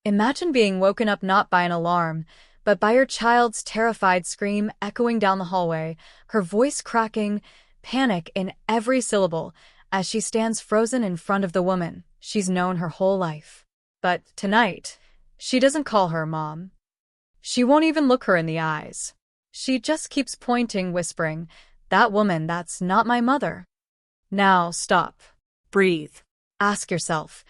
Imagine being woken up not by an alarm, but by your child's terrified scream echoing down the hallway, her voice cracking, panic in every syllable, as she stands frozen in front of the woman she's known her whole life. But tonight, she doesn't call her mom. She won't even look her in the eyes. She just keeps pointing, whispering, "That woman, that's not my mother." Now, stop. Breathe. Ask yourself,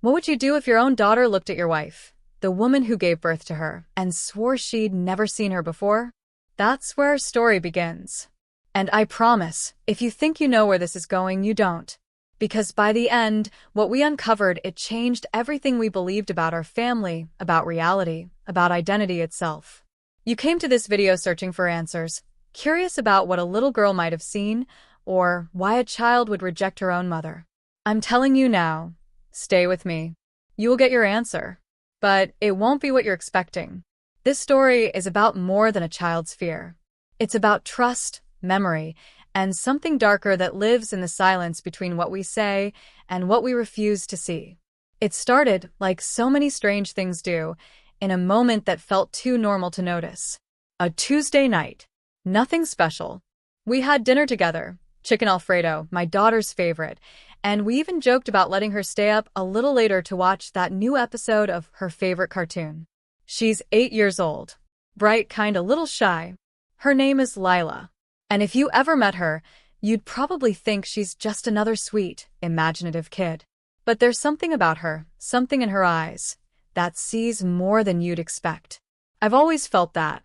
what would you do if your own daughter looked at your wife, the woman who gave birth to her, and swore she'd never seen her before? That's where our story begins. And I promise, if you think you know where this is going, you don't. Because by the end, what we uncovered, it changed everything we believed about our family, about reality, about identity itself. You came to this video searching for answers, curious about what a little girl might have seen, or why a child would reject her own mother. I'm telling you now, stay with me. You will get your answer. But it won't be what you're expecting. This story is about more than a child's fear. It's about trust, memory, and something darker that lives in the silence between what we say and what we refuse to see. It started, like so many strange things do, in a moment that felt too normal to notice. A Tuesday night. Nothing special. We had dinner together, chicken Alfredo, my daughter's favorite, and we even joked about letting her stay up a little later to watch that new episode of her favorite cartoon. She's 8 years old. Bright, kinda little shy. Her name is Lila. And if you ever met her, you'd probably think she's just another sweet, imaginative kid. But there's something about her, something in her eyes, that sees more than you'd expect. I've always felt that.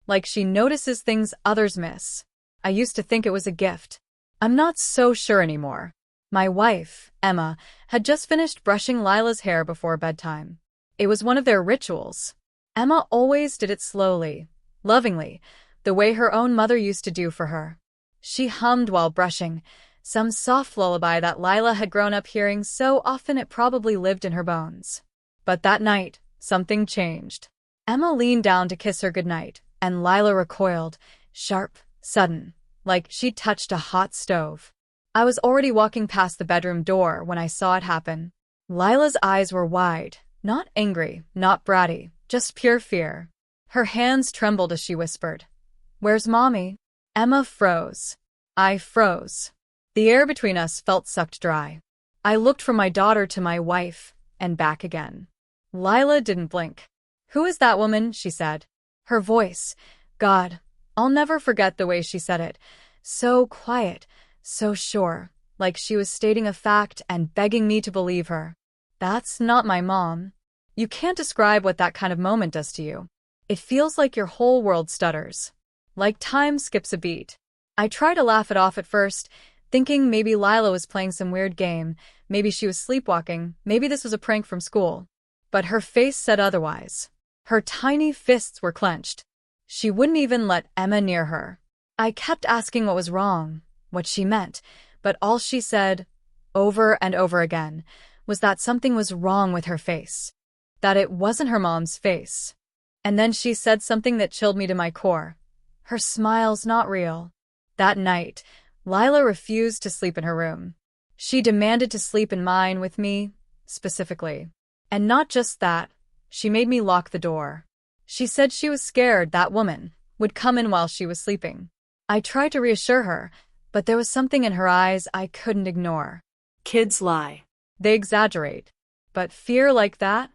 Like she notices things others miss. I used to think it was a gift. I'm not so sure anymore. My wife, Emma, had just finished brushing Lila's hair before bedtime. It was one of their rituals. Emma always did it slowly, lovingly, the way her own mother used to do for her. She hummed while brushing, some soft lullaby that Lila had grown up hearing so often it probably lived in her bones. But that night, something changed. Emma leaned down to kiss her goodnight, and Lila recoiled, sharp, sudden, like she'd touched a hot stove. I was already walking past the bedroom door when I saw it happen. Lila's eyes were wide, not angry, not bratty, just pure fear. Her hands trembled as she whispered, "Where's Mommy?" Emma froze. I froze. The air between us felt sucked dry. I looked from my daughter to my wife, and back again. Lila didn't blink. "Who is that woman?" she said. Her voice, God, I'll never forget the way she said it. So quiet, so sure, like she was stating a fact and begging me to believe her. "That's not my mom." You can't describe what that kind of moment does to you. It feels like your whole world stutters. Like time skips a beat. I tried to laugh it off at first, thinking maybe Lila was playing some weird game, maybe she was sleepwalking, maybe this was a prank from school. But her face said otherwise. Her tiny fists were clenched. She wouldn't even let Emma near her. I kept asking what was wrong, what she meant, but all she said, over and over again, was that something was wrong with her face. That it wasn't her mom's face. And then she said something that chilled me to my core. Her smile's not real. That night, Lila refused to sleep in her room. She demanded to sleep in mine with me, specifically. And not just that, she made me lock the door. She said she was scared that woman would come in while she was sleeping. I tried to reassure her, but there was something in her eyes I couldn't ignore. Kids lie. They exaggerate. But fear like that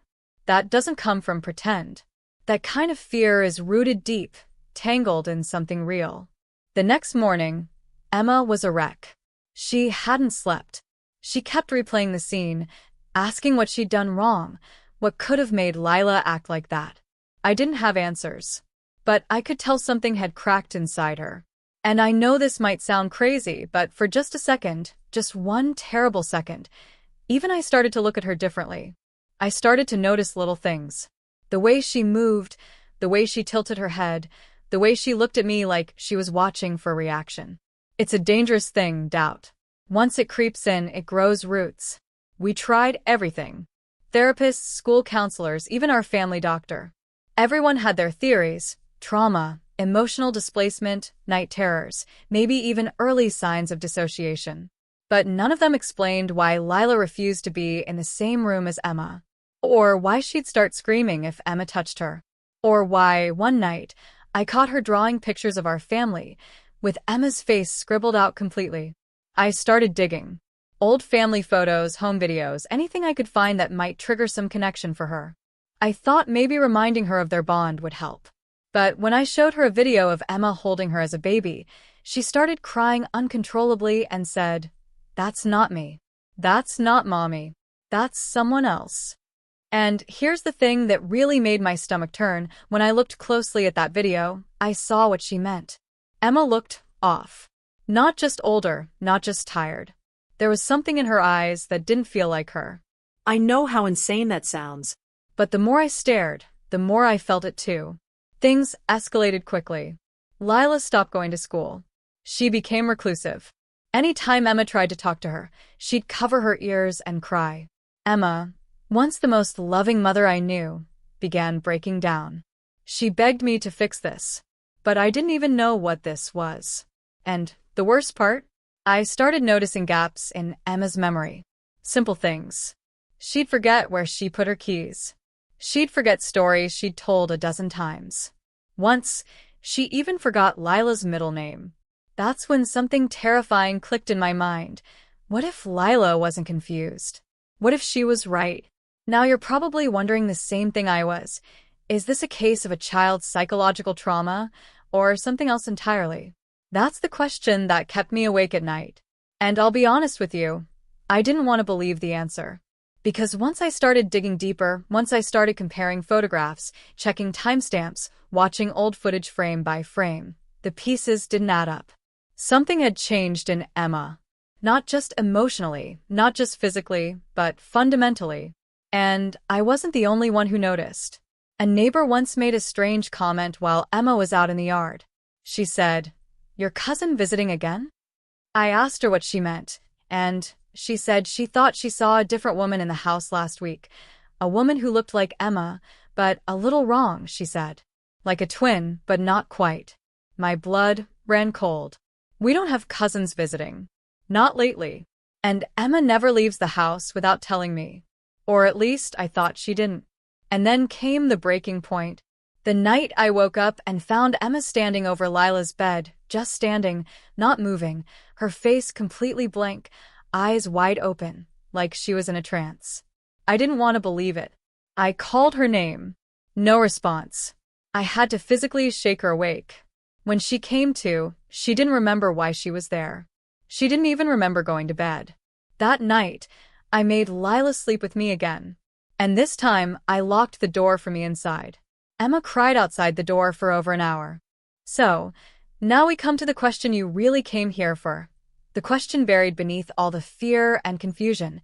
doesn't come from pretend. That kind of fear is rooted deep, tangled in something real. The next morning, Emma was a wreck. She hadn't slept. She kept replaying the scene, asking what she'd done wrong, what could have made Lila act like that. I didn't have answers. But I could tell something had cracked inside her. And I know this might sound crazy, but for just a second, just one terrible second, even I started to look at her differently. I started to notice little things. The way she moved, the way she tilted her head, the way she looked at me like she was watching for a reaction. It's a dangerous thing, doubt. Once it creeps in, it grows roots. We tried everything. Therapists, school counselors, even our family doctor. Everyone had their theories, trauma, emotional displacement, night terrors, maybe even early signs of dissociation. But none of them explained why Lila refused to be in the same room as Emma. or why she'd start screaming if Emma touched her, or why, one night, I caught her drawing pictures of our family, with Emma's face scribbled out completely. I started digging. Old family photos, home videos, anything I could find that might trigger some connection for her. I thought maybe reminding her of their bond would help. But when I showed her a video of Emma holding her as a baby, she started crying uncontrollably and said, "That's not me. That's not mommy. That's someone else." And here's the thing that really made my stomach turn. When I looked closely at that video, I saw what she meant. Emma looked off. Not just older, not just tired. There was something in her eyes that didn't feel like her. I know how insane that sounds. But the more I stared, the more I felt it too. Things escalated quickly. Lila stopped going to school. She became reclusive. Any time Emma tried to talk to her, she'd cover her ears and cry. Emma, once the most loving mother I knew, began breaking down. She begged me to fix this, but I didn't even know what this was. And the worst part? I started noticing gaps in Emma's memory. Simple things. She'd forget where she put her keys. She'd forget stories she'd told a dozen times. Once, she even forgot Lila's middle name. That's when something terrifying clicked in my mind. What if Lila wasn't confused? What if she was right? Now you're probably wondering the same thing I was. Is this a case of a child's psychological trauma, or something else entirely? That's the question that kept me awake at night. And I'll be honest with you, I didn't want to believe the answer. Because once I started digging deeper, once I started comparing photographs, checking timestamps, watching old footage frame by frame, the pieces didn't add up. Something had changed in Emma. Not just emotionally, not just physically, but fundamentally. And I wasn't the only one who noticed. A neighbor once made a strange comment while Emma was out in the yard. She said, "Your cousin visiting again?" I asked her what she meant, and she said she thought she saw a different woman in the house last week. A woman who looked like Emma, but a little wrong, she said. Like a twin, but not quite. My blood ran cold. We don't have cousins visiting. Not lately. And Emma never leaves the house without telling me. Or at least I thought she didn't. And then came the breaking point. The night I woke up and found Emma standing over Lila's bed, just standing, not moving, her face completely blank, eyes wide open, like she was in a trance. I didn't want to believe it. I called her name. No response. I had to physically shake her awake. When she came to, she didn't remember why she was there. She didn't even remember going to bed. That night, I made Lila sleep with me again. And this time, I locked the door from the inside. Emma cried outside the door for over an hour. So, now we come to the question you really came here for. The question buried beneath all the fear and confusion.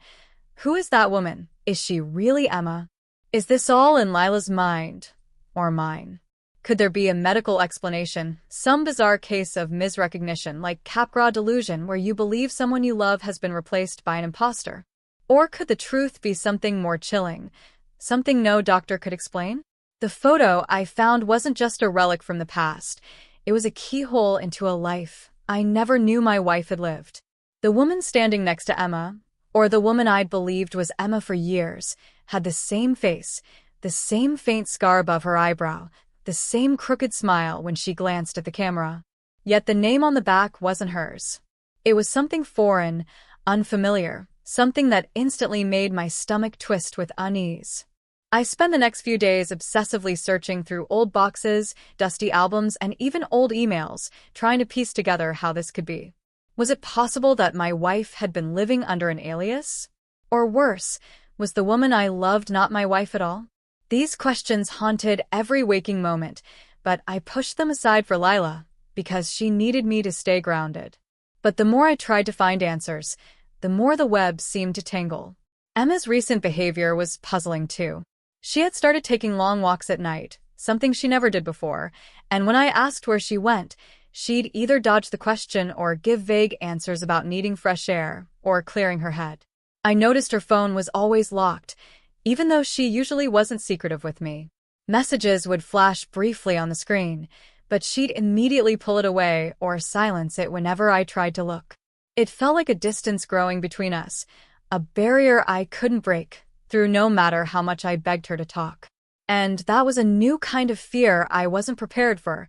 Who is that woman? Is she really Emma? Is this all in Lila's mind? Or mine? Could there be a medical explanation, some bizarre case of misrecognition like Capgras delusion where you believe someone you love has been replaced by an imposter? Or could the truth be something more chilling, something no doctor could explain? The photo I found wasn't just a relic from the past. It was a keyhole into a life I never knew my wife had lived. The woman standing next to Emma, or the woman I'd believed was Emma for years, had the same face, the same faint scar above her eyebrow, the same crooked smile when she glanced at the camera. Yet the name on the back wasn't hers. It was something foreign, unfamiliar, something that instantly made my stomach twist with unease. I spent the next few days obsessively searching through old boxes, dusty albums, and even old emails, trying to piece together how this could be. Was it possible that my wife had been living under an alias? Or worse, was the woman I loved not my wife at all? These questions haunted every waking moment, but I pushed them aside for Lila, because she needed me to stay grounded. But the more I tried to find answers, the more the web seemed to tangle. Emma's recent behavior was puzzling too. She had started taking long walks at night, something she never did before, and when I asked where she went, she'd either dodge the question or give vague answers about needing fresh air or clearing her head. I noticed her phone was always locked, even though she usually wasn't secretive with me. Messages would flash briefly on the screen, but she'd immediately pull it away or silence it whenever I tried to look. It felt like a distance growing between us, a barrier I couldn't break, through no matter how much I begged her to talk. And that was a new kind of fear I wasn't prepared for.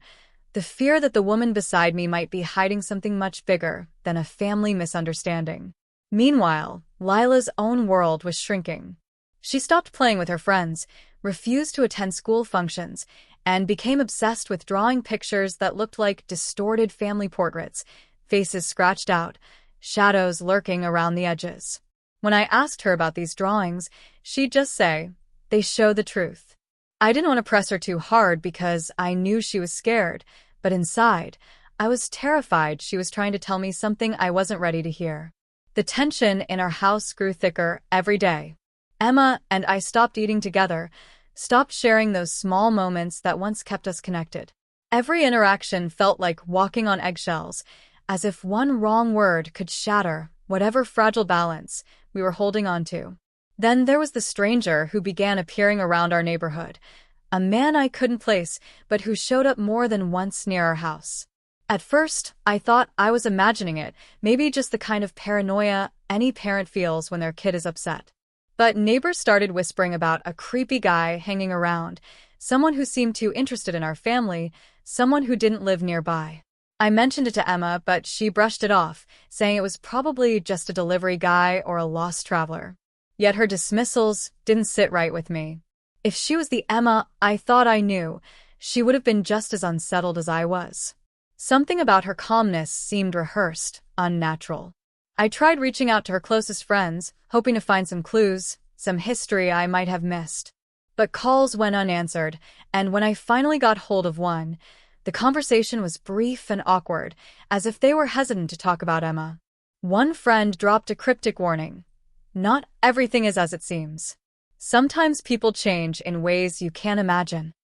The fear that the woman beside me might be hiding something much bigger than a family misunderstanding. Meanwhile, Lila's own world was shrinking. She stopped playing with her friends, refused to attend school functions, and became obsessed with drawing pictures that looked like distorted family portraits, faces scratched out, shadows lurking around the edges. When I asked her about these drawings, she'd just say, "They show the truth." I didn't want to press her too hard because I knew she was scared, but inside, I was terrified she was trying to tell me something I wasn't ready to hear. The tension in our house grew thicker every day. Emma and I stopped eating together, stopped sharing those small moments that once kept us connected. Every interaction felt like walking on eggshells, as if one wrong word could shatter whatever fragile balance we were holding on to. Then there was the stranger who began appearing around our neighborhood, a man I couldn't place, but who showed up more than once near our house. At first, I thought I was imagining it, maybe just the kind of paranoia any parent feels when their kid is upset. But neighbors started whispering about a creepy guy hanging around, someone who seemed too interested in our family, someone who didn't live nearby. I mentioned it to Emma, but she brushed it off, saying it was probably just a delivery guy or a lost traveler. Yet her dismissals didn't sit right with me. If she was the Emma I thought I knew, she would have been just as unsettled as I was. Something about her calmness seemed rehearsed, unnatural. I tried reaching out to her closest friends, hoping to find some clues, some history I might have missed. But calls went unanswered, and when I finally got hold of one, the conversation was brief and awkward, as if they were hesitant to talk about Emma. One friend dropped a cryptic warning. "Not everything is as it seems. Sometimes people change in ways you can't imagine."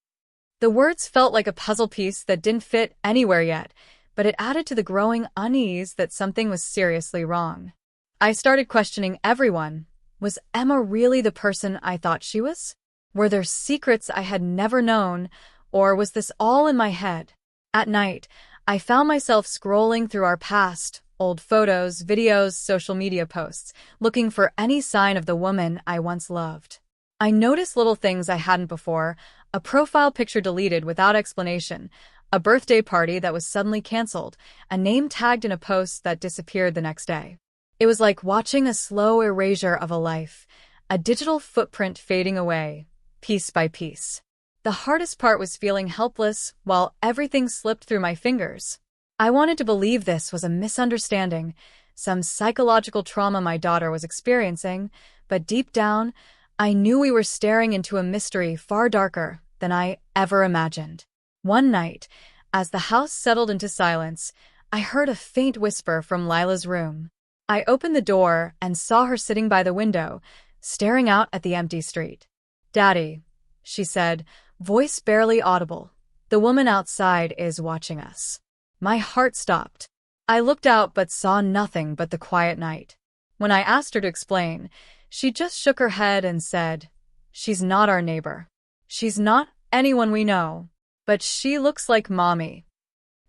The words felt like a puzzle piece that didn't fit anywhere yet, but it added to the growing unease that something was seriously wrong. I started questioning everyone. Was Emma really the person I thought she was? Were there secrets I had never known, or was this all in my head? At night, I found myself scrolling through our past, old photos, videos, social media posts, looking for any sign of the woman I once loved. I noticed little things I hadn't before: a profile picture deleted without explanation, a birthday party that was suddenly canceled, a name tagged in a post that disappeared the next day. It was like watching a slow erasure of a life, a digital footprint fading away, piece by piece. The hardest part was feeling helpless while everything slipped through my fingers. I wanted to believe this was a misunderstanding, some psychological trauma my daughter was experiencing, but deep down, I knew we were staring into a mystery far darker than I ever imagined. One night, as the house settled into silence, I heard a faint whisper from Lila's room. I opened the door and saw her sitting by the window, staring out at the empty street. "Daddy," she said, voice barely audible, "the woman outside is watching us." My heart stopped. I looked out but saw nothing but the quiet night. When I asked her to explain, she just shook her head and said, "She's not our neighbor. She's not anyone we know. But she looks like Mommy."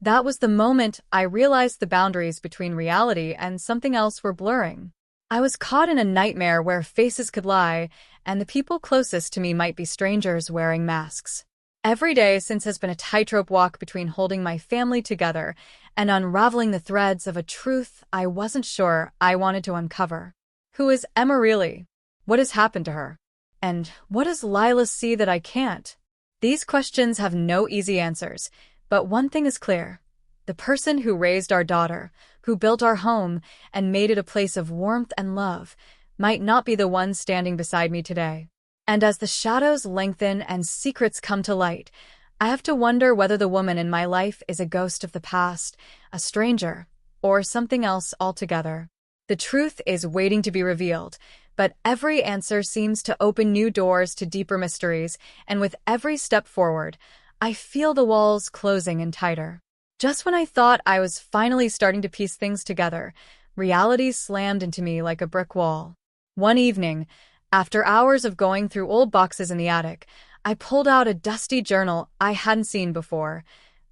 That was the moment I realized the boundaries between reality and something else were blurring. I was caught in a nightmare where faces could lie, and the people closest to me might be strangers wearing masks. Every day since has been a tightrope walk between holding my family together and unraveling the threads of a truth I wasn't sure I wanted to uncover. Who is Emma really? What has happened to her? And what does Lila see that I can't? These questions have no easy answers, but one thing is clear. The person who raised our daughter, who built our home and made it a place of warmth and love, might not be the one standing beside me today. And as the shadows lengthen and secrets come to light, I have to wonder whether the woman in my life is a ghost of the past, a stranger, or something else altogether. The truth is waiting to be revealed, but every answer seems to open new doors to deeper mysteries, and with every step forward, I feel the walls closing in tighter. Just when I thought I was finally starting to piece things together, reality slammed into me like a brick wall. One evening, after hours of going through old boxes in the attic, I pulled out a dusty journal I hadn't seen before.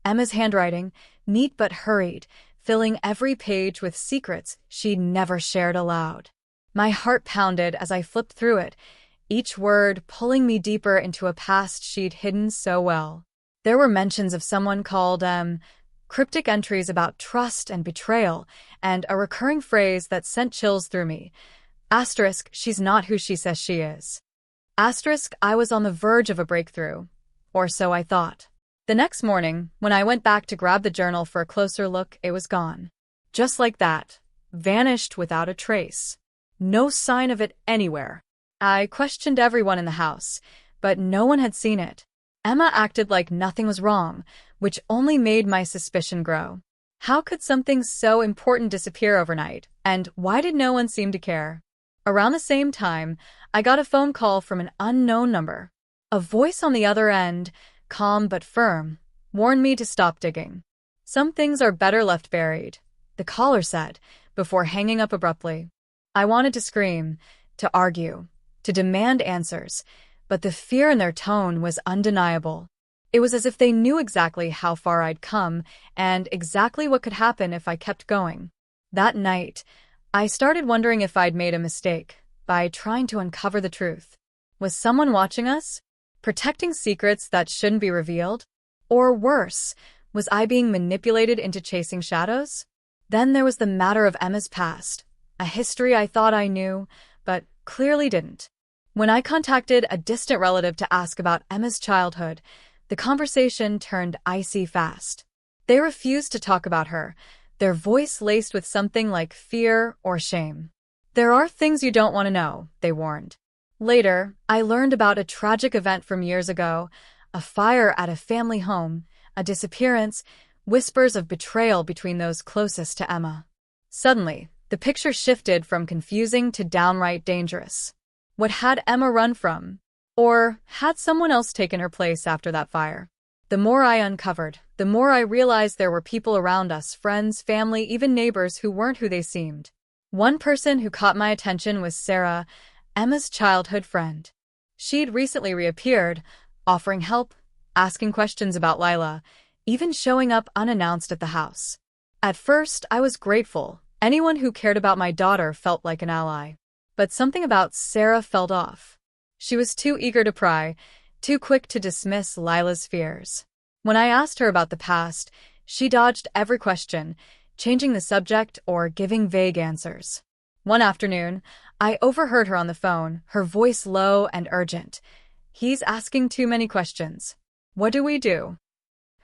Emma's handwriting, neat but hurried, filling every page with secrets she'd never shared aloud. My heart pounded as I flipped through it. each word pulling me deeper into a past she'd hidden so well. There were mentions of someone called, cryptic entries about trust and betrayal, and a recurring phrase that sent chills through me. Asterisk, she's not who she says she is. Asterisk, I was on the verge of a breakthrough. Or so I thought. The next morning, when I went back to grab the journal for a closer look, it was gone. Just like that. Vanished without a trace. No sign of it anywhere. I questioned everyone in the house, but no one had seen it. Emma acted like nothing was wrong, which only made my suspicion grow. How could something so important disappear overnight, and why did no one seem to care? Around the same time, I got a phone call from an unknown number. A voice on the other end, calm but firm, warned me to stop digging. Some things are better left buried, the caller said, before hanging up abruptly. I wanted to scream, to argue, to demand answers, but the fear in their tone was undeniable. It was as if they knew exactly how far I'd come and exactly what could happen if I kept going. That night, I started wondering if I'd made a mistake by trying to uncover the truth. Was someone watching us? Protecting secrets that shouldn't be revealed? Or worse, was I being manipulated into chasing shadows? Then there was the matter of Emma's past, a history I thought I knew, but clearly didn't. When I contacted a distant relative to ask about Emma's childhood, the conversation turned icy fast. They refused to talk about her, their voice laced with something like fear or shame. There are things you don't want to know, they warned. Later, I learned about a tragic event from years ago, a fire at a family home, a disappearance, whispers of betrayal between those closest to Emma. Suddenly, the picture shifted from confusing to downright dangerous. What had Emma run from? Or had someone else taken her place after that fire? The more I uncovered, the more I realized there were people around us, friends, family, even neighbors who weren't who they seemed. One person who caught my attention was Sarah, Emma's childhood friend. She'd recently reappeared, offering help, asking questions about Lila, even showing up unannounced at the house. At first, I was grateful. Anyone who cared about my daughter felt like an ally. But something about Sarah felt off. She was too eager to pry, too quick to dismiss Lila's fears. When I asked her about the past, she dodged every question, changing the subject or giving vague answers. One afternoon, I overheard her on the phone, her voice low and urgent. He's asking too many questions. What do we do?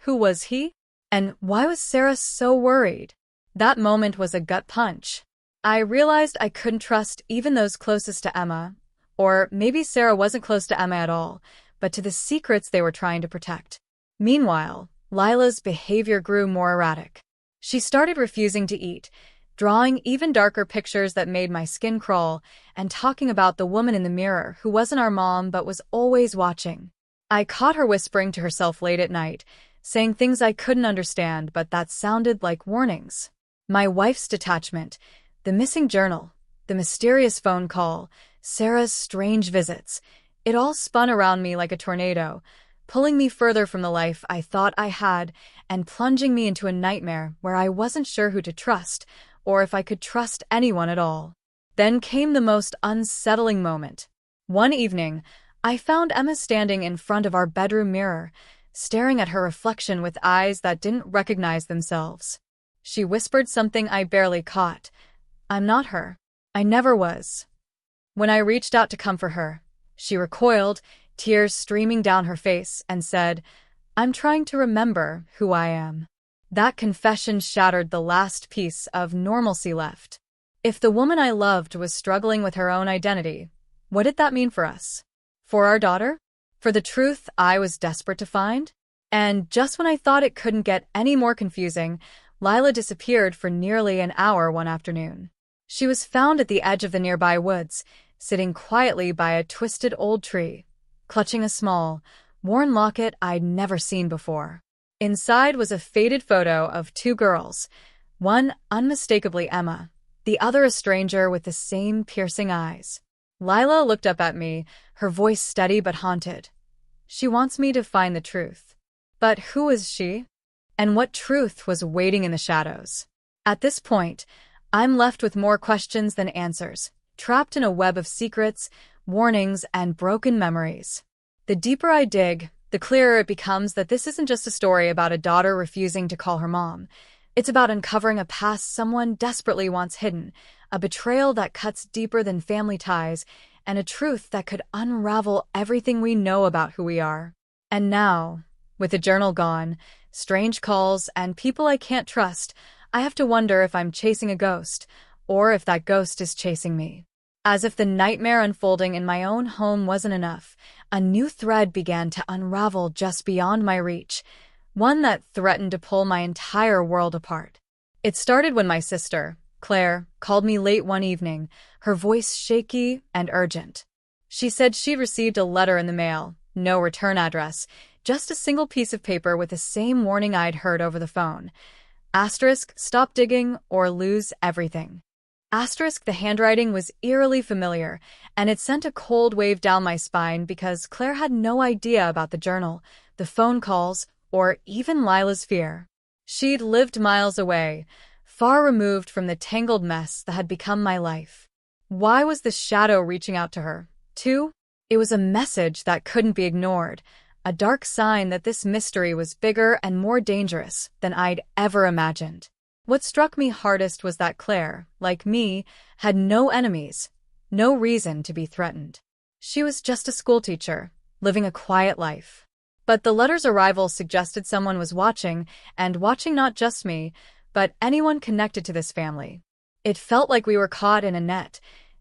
Who was he? And why was Sarah so worried? That moment was a gut punch. I realized I couldn't trust even those closest to Emma, or maybe Sarah wasn't close to Emma at all, but to the secrets they were trying to protect. Meanwhile, Lila's behavior grew more erratic. She started refusing to eat, drawing even darker pictures that made my skin crawl, and talking about the woman in the mirror who wasn't our mom but was always watching. I caught her whispering to herself late at night, saying things I couldn't understand but that sounded like warnings. My wife's detachment, the missing journal, the mysterious phone call, Sarah's strange visits, it all spun around me like a tornado, pulling me further from the life I thought I had and plunging me into a nightmare where I wasn't sure who to trust or if I could trust anyone at all. Then came the most unsettling moment. One evening, I found Emma standing in front of our bedroom mirror, staring at her reflection with eyes that didn't recognize themselves. She whispered something I barely caught. I'm not her. I never was. When I reached out to comfort her, she recoiled, tears streaming down her face, and said, I'm trying to remember who I am. That confession shattered the last piece of normalcy left. If the woman I loved was struggling with her own identity, what did that mean for us? For our daughter? For the truth I was desperate to find? And just when I thought it couldn't get any more confusing, Lila disappeared for nearly an hour one afternoon. She was found at the edge of the nearby woods, sitting quietly by a twisted old tree, clutching a small, worn locket I'd never seen before. Inside was a faded photo of two girls, one unmistakably Emma, the other a stranger with the same piercing eyes. Lila looked up at me, her voice steady but haunted. She wants me to find the truth. But who is she? And what truth was waiting in the shadows? At this point, I'm left with more questions than answers, trapped in a web of secrets, warnings, and broken memories. The deeper I dig, the clearer it becomes that this isn't just a story about a daughter refusing to call her mom. It's about uncovering a past someone desperately wants hidden, a betrayal that cuts deeper than family ties, and a truth that could unravel everything we know about who we are. And now, with the journal gone, strange calls, and people I can't trust, I have to wonder if I'm chasing a ghost, or if that ghost is chasing me. As if the nightmare unfolding in my own home wasn't enough, a new thread began to unravel just beyond my reach, one that threatened to pull my entire world apart. It started when my sister, Claire, called me late one evening, her voice shaky and urgent. She said she'd received a letter in the mail, no return address, just a single piece of paper with the same warning I'd heard over the phone. Asterisk, stop digging or lose everything. Asterisk, the handwriting was eerily familiar, and it sent a cold wave down my spine because Claire had no idea about the journal, the phone calls, or even Lila's fear. She'd lived miles away, far removed from the tangled mess that had become my life. Why was this shadow reaching out to her, too? It was a message that couldn't be ignored, a dark sign that this mystery was bigger and more dangerous than I'd ever imagined. What struck me hardest was that Claire, like me, had no enemies, no reason to be threatened. She was just a schoolteacher, living a quiet life. But the letter's arrival suggested someone was watching, and watching not just me, but anyone connected to this family. It felt like we were caught in a net,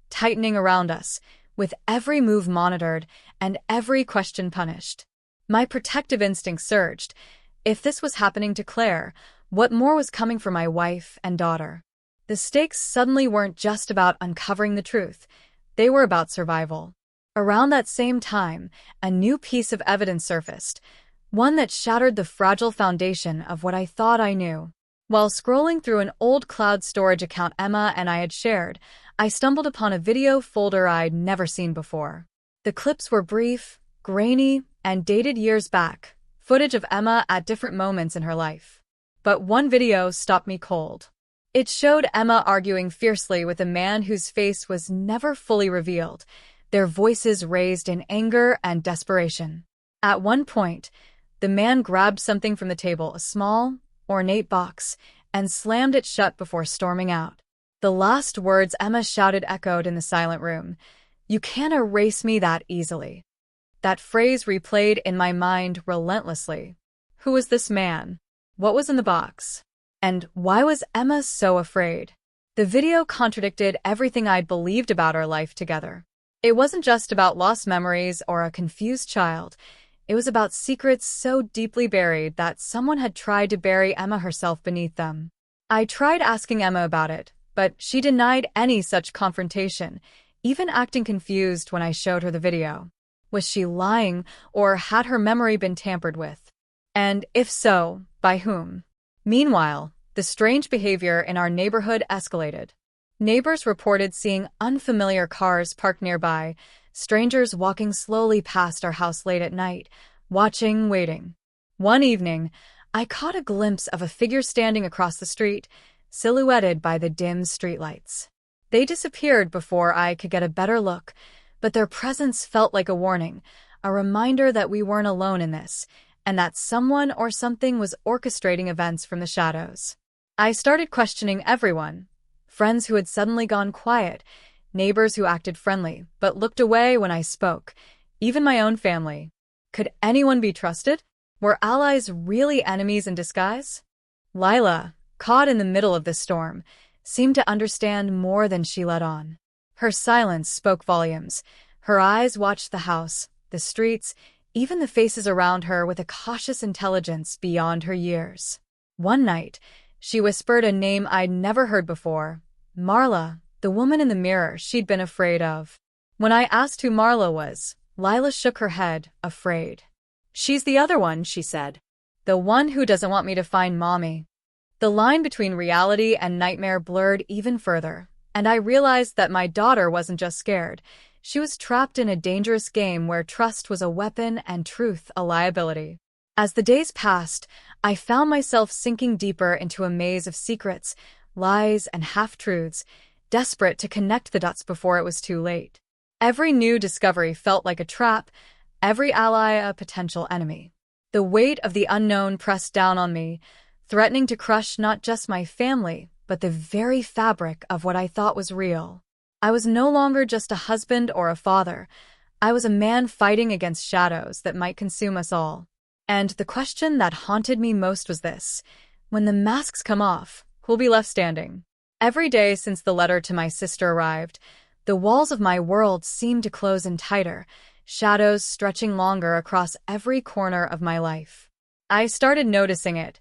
tightening around us, with every move monitored and every question punished. My protective instinct surged. If this was happening to Claire, what more was coming for my wife and daughter? The stakes suddenly weren't just about uncovering the truth. They were about survival. Around that same time, a new piece of evidence surfaced, one that shattered the fragile foundation of what I thought I knew. While scrolling through an old cloud storage account Emma and I had shared, I stumbled upon a video folder I'd never seen before. The clips were brief, grainy, and dated years back, footage of Emma at different moments in her life. But one video stopped me cold. It showed Emma arguing fiercely with a man whose face was never fully revealed, their voices raised in anger and desperation. At one point, the man grabbed something from the table, a small, ornate box, and slammed it shut before storming out. The last words Emma shouted echoed in the silent room. "You can't erase me that easily." That phrase replayed in my mind relentlessly. Who was this man? What was in the box? And why was Emma so afraid? The video contradicted everything I'd believed about our life together. It wasn't just about lost memories or a confused child. It was about secrets so deeply buried that someone had tried to bury Emma herself beneath them. I tried asking Emma about it, but she denied any such confrontation, even acting confused when I showed her the video. Was she lying, or had her memory been tampered with? And if so, by whom? Meanwhile, the strange behavior in our neighborhood escalated. Neighbors reported seeing unfamiliar cars parked nearby, strangers walking slowly past our house late at night, watching, waiting. One evening, I caught a glimpse of a figure standing across the street, silhouetted by the dim streetlights. They disappeared before I could get a better look, but their presence felt like a warning, a reminder that we weren't alone in this, and that someone or something was orchestrating events from the shadows. I started questioning everyone. Friends who had suddenly gone quiet, neighbors who acted friendly but looked away when I spoke, even my own family. Could anyone be trusted? Were allies really enemies in disguise? Lila, caught in the middle of the storm, seemed to understand more than she let on. Her silence spoke volumes. Her eyes watched the house, the streets, even the faces around her with a cautious intelligence beyond her years. One night, she whispered a name I'd never heard before, Marla, the woman in the mirror she'd been afraid of. When I asked who Marla was, Lila shook her head, afraid. "She's the other one," she said. "The one who doesn't want me to find Mommy." The line between reality and nightmare blurred even further, and I realized that my daughter wasn't just scared. She was trapped in a dangerous game where trust was a weapon and truth a liability. As the days passed, I found myself sinking deeper into a maze of secrets, lies, and half-truths, desperate to connect the dots before it was too late. Every new discovery felt like a trap, every ally a potential enemy. The weight of the unknown pressed down on me, threatening to crush not just my family, but the very fabric of what I thought was real. I was no longer just a husband or a father. I was a man fighting against shadows that might consume us all. And the question that haunted me most was this: when the masks come off, who'll be left standing? Every day since the letter to my sister arrived, the walls of my world seemed to close in tighter, shadows stretching longer across every corner of my life. I started noticing it,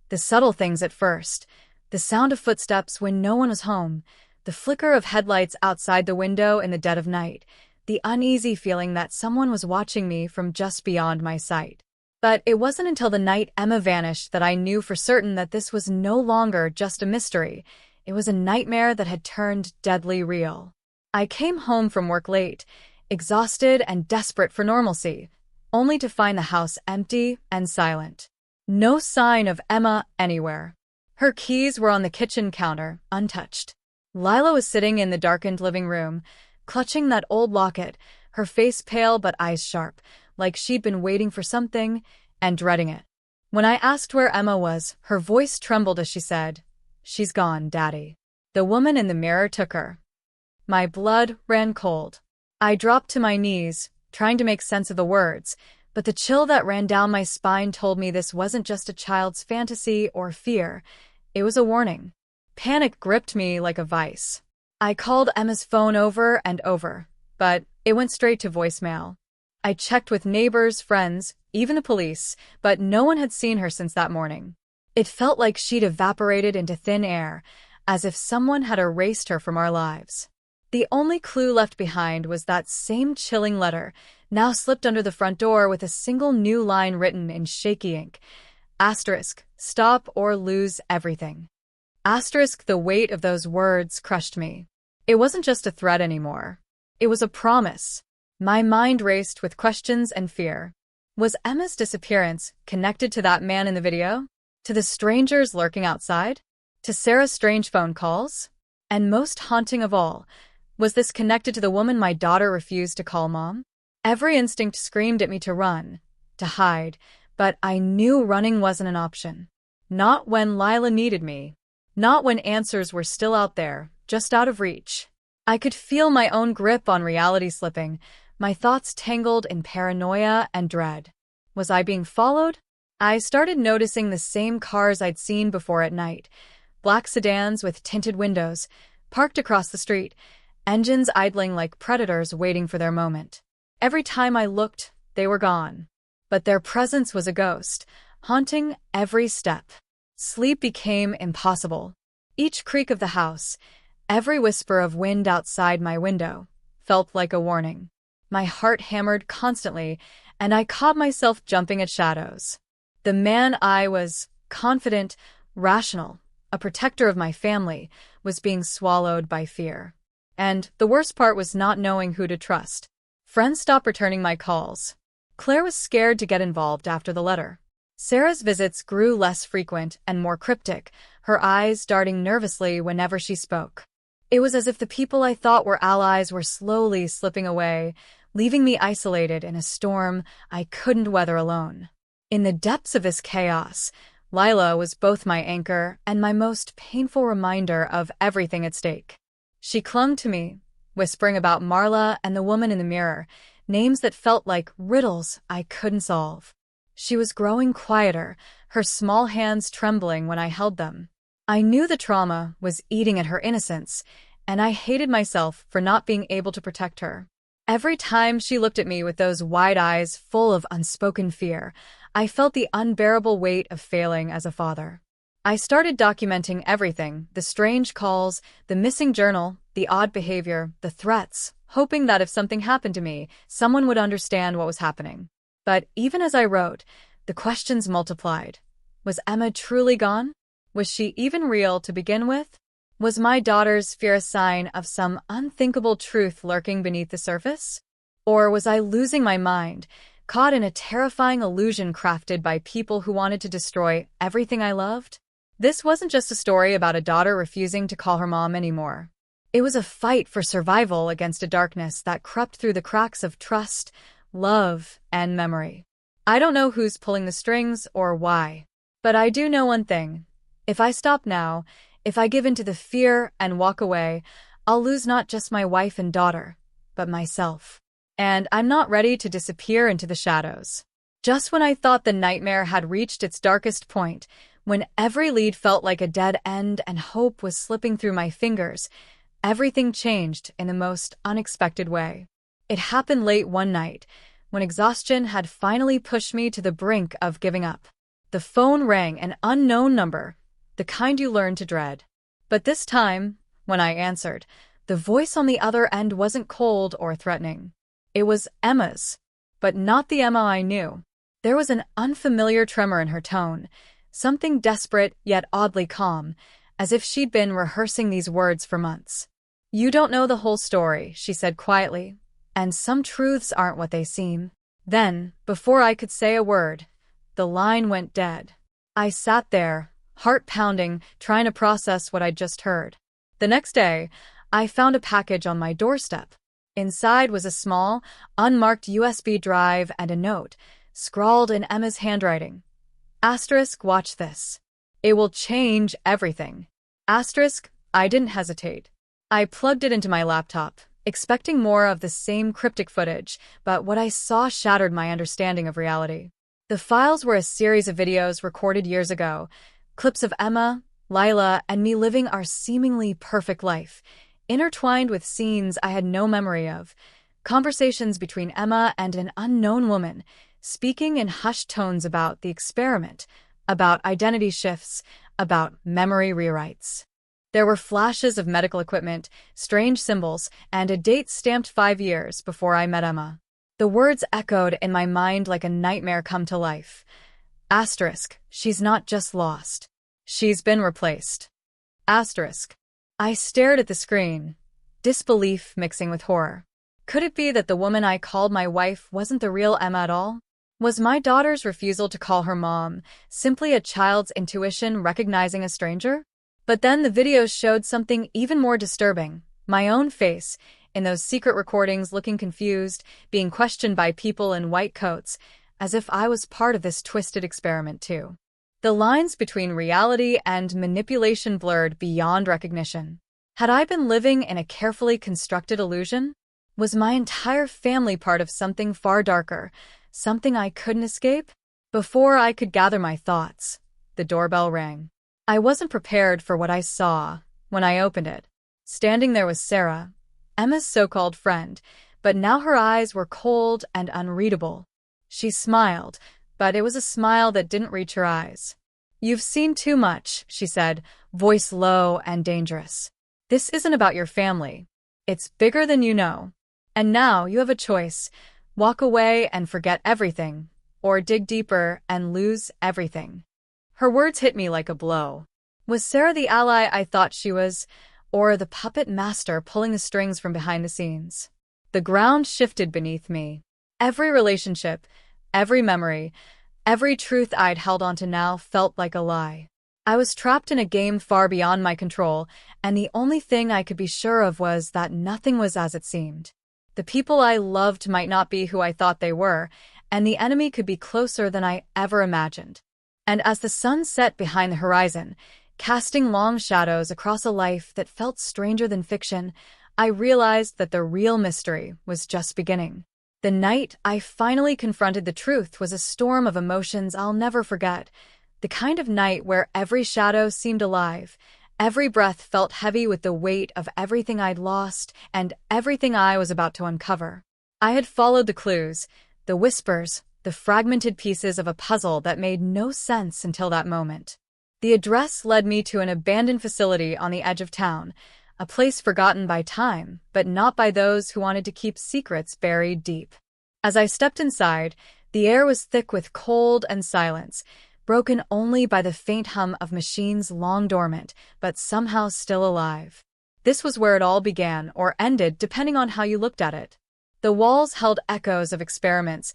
the subtle things at first, the sound of footsteps when no one was home, the flicker of headlights outside the window in the dead of night, the uneasy feeling that someone was watching me from just beyond my sight. But it wasn't until the night Emma vanished that I knew for certain that this was no longer just a mystery. It was a nightmare that had turned deadly real. I came home from work late, exhausted and desperate for normalcy, only to find the house empty and silent. No sign of Emma anywhere. Her keys were on the kitchen counter, untouched. Lila was sitting in the darkened living room, clutching that old locket, her face pale but eyes sharp, like she'd been waiting for something and dreading it. When I asked where Emma was, her voice trembled as she said, "She's gone, Daddy. The woman in the mirror took her." My blood ran cold. I dropped to my knees, trying to make sense of the words, but the chill that ran down my spine told me this wasn't just a child's fantasy or fear. It was a warning. Panic gripped me like a vice. I called Emma's phone over and over, but it went straight to voicemail. I checked with neighbors, friends, even the police, but no one had seen her since that morning. It felt like she'd evaporated into thin air, as if someone had erased her from our lives. The only clue left behind was that same chilling letter, now slipped under the front door with a single new line written in shaky ink. Asterisk, stop or lose everything. Asterisk, the weight of those words crushed me. It wasn't just a threat anymore. It was a promise. My mind raced with questions and fear. Was Emma's disappearance connected to that man in the video? To the strangers lurking outside? To Sarah's strange phone calls? And most haunting of all, was this connected to the woman my daughter refused to call Mom? Every instinct screamed at me to run, to hide, but I knew running wasn't an option. Not when Lila needed me. Not when answers were still out there, just out of reach. I could feel my own grip on reality slipping, my thoughts tangled in paranoia and dread. Was I being followed? I started noticing the same cars I'd seen before at night. Black sedans with tinted windows, parked across the street, engines idling like predators waiting for their moment. Every time I looked, they were gone. But their presence was a ghost, haunting every step. Sleep became impossible. Each creak of the house, every whisper of wind outside my window, felt like a warning. My heart hammered constantly, and I caught myself jumping at shadows. The man I was, confident, rational, a protector of my family, was being swallowed by fear. And the worst part was not knowing who to trust. Friends stopped returning my calls. Claire was scared to get involved after the letter. Sarah's visits grew less frequent and more cryptic, her eyes darting nervously whenever she spoke. It was as if the people I thought were allies were slowly slipping away, leaving me isolated in a storm I couldn't weather alone. In the depths of this chaos, Lila was both my anchor and my most painful reminder of everything at stake. She clung to me, whispering about Marla and the woman in the mirror, names that felt like riddles I couldn't solve. She was growing quieter, her small hands trembling when I held them. I knew the trauma was eating at her innocence, and I hated myself for not being able to protect her. Every time she looked at me with those wide eyes full of unspoken fear, I felt the unbearable weight of failing as a father. I started documenting everything, the strange calls, the missing journal, the odd behavior, the threats, hoping that if something happened to me, someone would understand what was happening. But even as I wrote, the questions multiplied. Was Emma truly gone? Was she even real to begin with? Was my daughter's fear a sign of some unthinkable truth lurking beneath the surface? Or was I losing my mind, caught in a terrifying illusion crafted by people who wanted to destroy everything I loved? This wasn't just a story about a daughter refusing to call her mom anymore. It was a fight for survival against a darkness that crept through the cracks of trust, love, and memory. I don't know who's pulling the strings or why, but I do know one thing. If I stop now, if I give in to the fear and walk away, I'll lose not just my wife and daughter, but myself. And I'm not ready to disappear into the shadows. Just when I thought the nightmare had reached its darkest point, when every lead felt like a dead end and hope was slipping through my fingers, everything changed in the most unexpected way. It happened late one night, when exhaustion had finally pushed me to the brink of giving up. The phone rang, an unknown number, the kind you learn to dread. But this time, when I answered, the voice on the other end wasn't cold or threatening. It was Emma's, but not the Emma I knew. There was an unfamiliar tremor in her tone, something desperate yet oddly calm, as if she'd been rehearsing these words for months. "You don't know the whole story," she said quietly, "and some truths aren't what they seem." Then, before I could say a word, the line went dead. I sat there, heart pounding, trying to process what I'd just heard. The next day, I found a package on my doorstep. Inside was a small, unmarked USB drive and a note, scrawled in Emma's handwriting. Asterisk, watch this. It will change everything. Asterisk, I didn't hesitate. I plugged it into my laptop, expecting more of the same cryptic footage, but what I saw shattered my understanding of reality. The files were a series of videos recorded years ago, clips of Emma, Lila, and me living our seemingly perfect life, intertwined with scenes I had no memory of, conversations between Emma and an unknown woman, speaking in hushed tones about the experiment, about identity shifts, about memory rewrites. There were flashes of medical equipment, strange symbols, and a date stamped 5 years before I met Emma. The words echoed in my mind like a nightmare come to life. Asterisk, she's not just lost. She's been replaced. Asterisk. I stared at the screen, disbelief mixing with horror. Could it be that the woman I called my wife wasn't the real Emma at all? Was my daughter's refusal to call her mom simply a child's intuition recognizing a stranger? But then the videos showed something even more disturbing. My own face, in those secret recordings, looking confused, being questioned by people in white coats, as if I was part of this twisted experiment too. The lines between reality and manipulation blurred beyond recognition. Had I been living in a carefully constructed illusion? Was my entire family part of something far darker, something I couldn't escape? Before I could gather my thoughts, the doorbell rang. I wasn't prepared for what I saw when I opened it. Standing there was Sarah, Emma's so-called friend, but now her eyes were cold and unreadable. She smiled, but it was a smile that didn't reach her eyes. "You've seen too much," she said, voice low and dangerous. "This isn't about your family. It's bigger than you know. And now you have a choice. Walk away and forget everything, or dig deeper and lose everything." Her words hit me like a blow. Was Sarah the ally I thought she was, or the puppet master pulling the strings from behind the scenes? The ground shifted beneath me. Every relationship, every memory, every truth I'd held onto now felt like a lie. I was trapped in a game far beyond my control, and the only thing I could be sure of was that nothing was as it seemed. The people I loved might not be who I thought they were, and the enemy could be closer than I ever imagined. And as the sun set behind the horizon, casting long shadows across a life that felt stranger than fiction, I realized that the real mystery was just beginning. The night I finally confronted the truth was a storm of emotions I'll never forget. The kind of night where every shadow seemed alive, every breath felt heavy with the weight of everything I'd lost and everything I was about to uncover. I had followed the clues, the whispers, the fragmented pieces of a puzzle that made no sense until that moment. The address led me to an abandoned facility on the edge of town, a place forgotten by time, but not by those who wanted to keep secrets buried deep. As I stepped inside, the air was thick with cold and silence, broken only by the faint hum of machines long dormant, but somehow still alive. This was where it all began, or ended, depending on how you looked at it. The walls held echoes of experiments,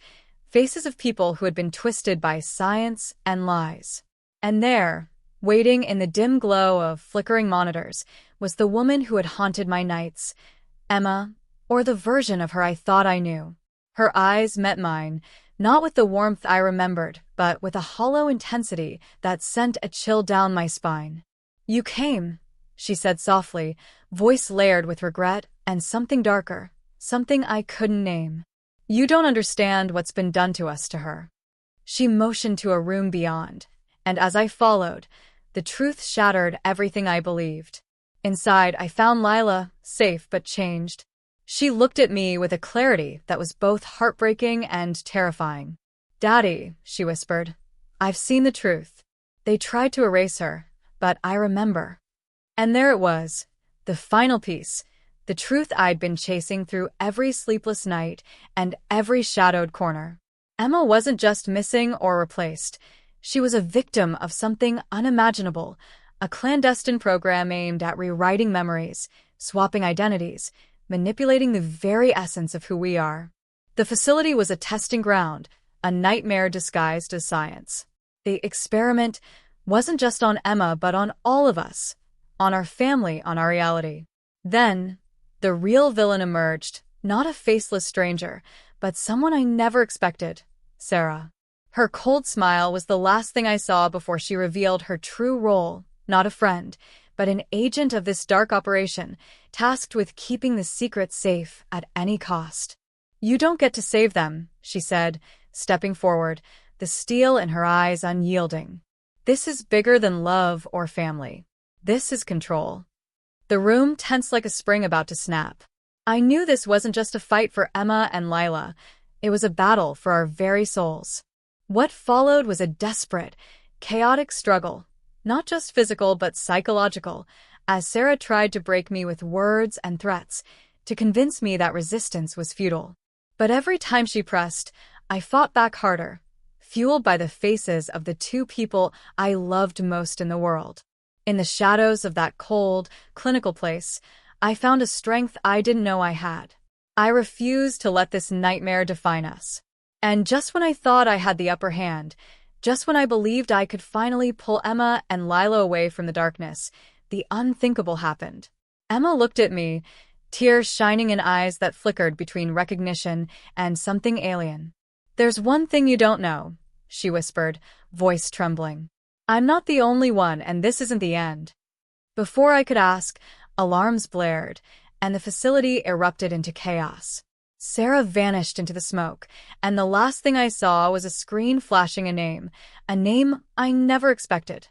faces of people who had been twisted by science and lies. And there, waiting in the dim glow of flickering monitors, was the woman who had haunted my nights, Emma, or the version of her I thought I knew. Her eyes met mine, not with the warmth I remembered, but with a hollow intensity that sent a chill down my spine. "You came," she said softly, voice layered with regret and something darker, something I couldn't name. "You don't understand what's been done to us," to her. She motioned to a room beyond, and as I followed, the truth shattered everything I believed. Inside, I found Lila, safe but changed. She looked at me with a clarity that was both heartbreaking and terrifying. "Daddy," she whispered, "I've seen the truth. They tried to erase her, but I remember." And there it was, the final piece, the truth I'd been chasing through every sleepless night and every shadowed corner. Emma wasn't just missing or replaced. She was a victim of something unimaginable, a clandestine program aimed at rewriting memories, swapping identities, manipulating the very essence of who we are. The facility was a testing ground, a nightmare disguised as science. The experiment wasn't just on Emma, but on all of us, on our family, on our reality. Then, the real villain emerged, not a faceless stranger, but someone I never expected, Sarah. Her cold smile was the last thing I saw before she revealed her true role, not a friend, but an agent of this dark operation, tasked with keeping the secret safe at any cost. "You don't get to save them," she said, stepping forward, the steel in her eyes unyielding. "This is bigger than love or family. This is control." The room tensed like a spring about to snap. I knew this wasn't just a fight for Emma and Lila. It was a battle for our very souls. What followed was a desperate, chaotic struggle, not just physical but psychological, as Sarah tried to break me with words and threats, to convince me that resistance was futile. But every time she pressed, I fought back harder, fueled by the faces of the two people I loved most in the world. In the shadows of that cold, clinical place, I found a strength I didn't know I had. I refused to let this nightmare define us. And just when I thought I had the upper hand, just when I believed I could finally pull Emma and Lila away from the darkness, the unthinkable happened. Emma looked at me, tears shining in eyes that flickered between recognition and something alien. "There's one thing you don't know," she whispered, voice trembling. "I'm not the only one, and this isn't the end." Before I could ask, alarms blared, and the facility erupted into chaos. Sarah vanished into the smoke, and the last thing I saw was a screen flashing a name I never expected.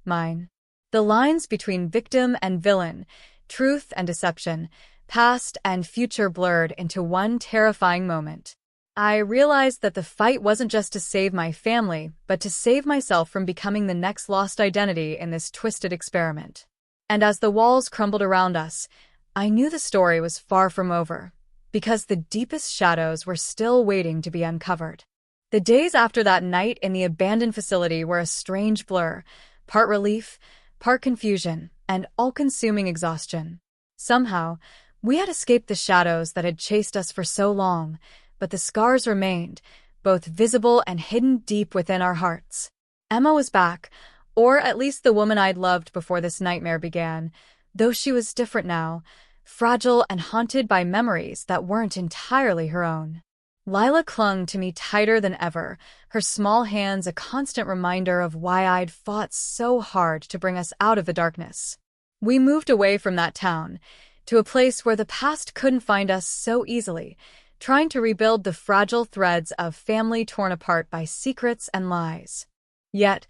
Mine. The lines between victim and villain, truth and deception, past and future blurred into one terrifying moment. I realized that the fight wasn't just to save my family, but to save myself from becoming the next lost identity in this twisted experiment. And as the walls crumbled around us, I knew the story was far from over, because the deepest shadows were still waiting to be uncovered. The days after that night in the abandoned facility were a strange blur, part relief, part confusion, and all-consuming exhaustion. Somehow, we had escaped the shadows that had chased us for so long, but the scars remained, both visible and hidden deep within our hearts. Emma was back, or at least the woman I'd loved before this nightmare began, though she was different now, fragile and haunted by memories that weren't entirely her own. Lila clung to me tighter than ever, her small hands a constant reminder of why I'd fought so hard to bring us out of the darkness. We moved away from that town, to a place where the past couldn't find us so easily, trying to rebuild the fragile threads of family torn apart by secrets and lies. Yet,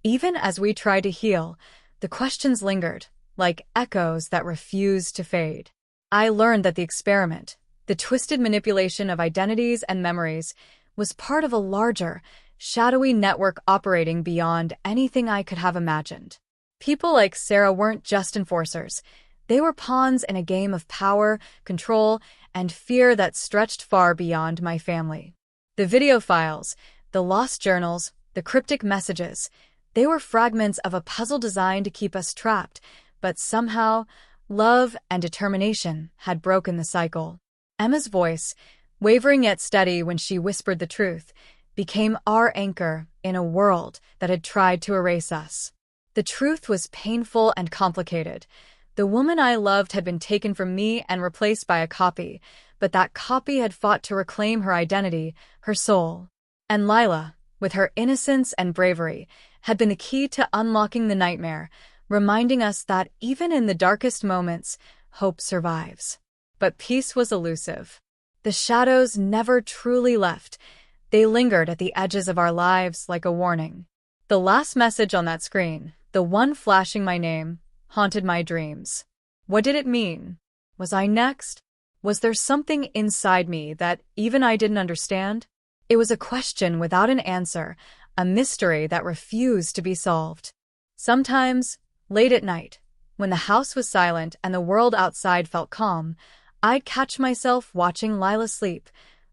even as we tried to heal, the questions lingered, like echoes that refused to fade. I learned that the experiment, the twisted manipulation of identities and memories, was part of a larger, shadowy network operating beyond anything I could have imagined. People like Sarah weren't just enforcers. They were pawns in a game of power, control, and fear that stretched far beyond my family. The video files, the lost journals, the cryptic messages, they were fragments of a puzzle designed to keep us trapped, but somehow, love and determination had broken the cycle. Emma's voice, wavering yet steady when she whispered the truth, became our anchor in a world that had tried to erase us. The truth was painful and complicated, The woman I loved had been taken from me and replaced by a copy, but that copy had fought to reclaim her identity, her soul. And Lila, with her innocence and bravery, had been the key to unlocking the nightmare, reminding us that even in the darkest moments, hope survives. But peace was elusive. The shadows never truly left. They lingered at the edges of our lives like a warning. The last message on that screen, the one flashing my name, haunted my dreams. What did it mean? Was I next? Was there something inside me that even I didn't understand? It was a question without an answer, a mystery that refused to be solved. Sometimes, late at night, when the house was silent and the world outside felt calm, I'd catch myself watching Lila sleep,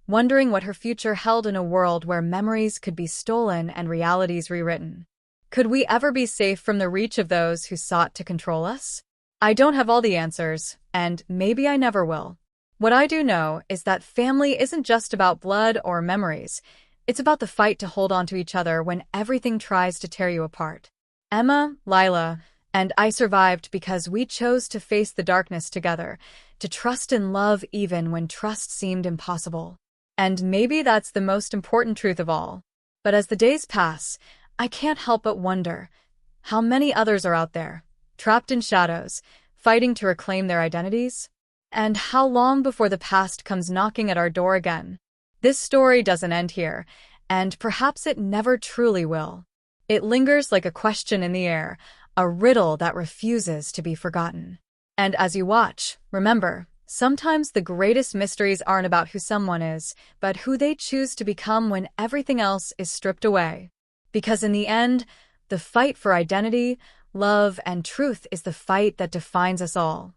wondering what her future held in a world where memories could be stolen and realities rewritten. Could we ever be safe from the reach of those who sought to control us? I don't have all the answers, and maybe I never will. What I do know is that family isn't just about blood or memories. It's about the fight to hold on to each other when everything tries to tear you apart. Emma, Lila, and I survived because we chose to face the darkness together, to trust in love even when trust seemed impossible. And maybe that's the most important truth of all. But as the days pass, I can't help but wonder how many others are out there, trapped in shadows, fighting to reclaim their identities? And how long before the past comes knocking at our door again? This story doesn't end here, and perhaps it never truly will. It lingers like a question in the air, a riddle that refuses to be forgotten. And as you watch, remember, sometimes the greatest mysteries aren't about who someone is, but who they choose to become when everything else is stripped away. Because in the end, the fight for identity, love, and truth is the fight that defines us all.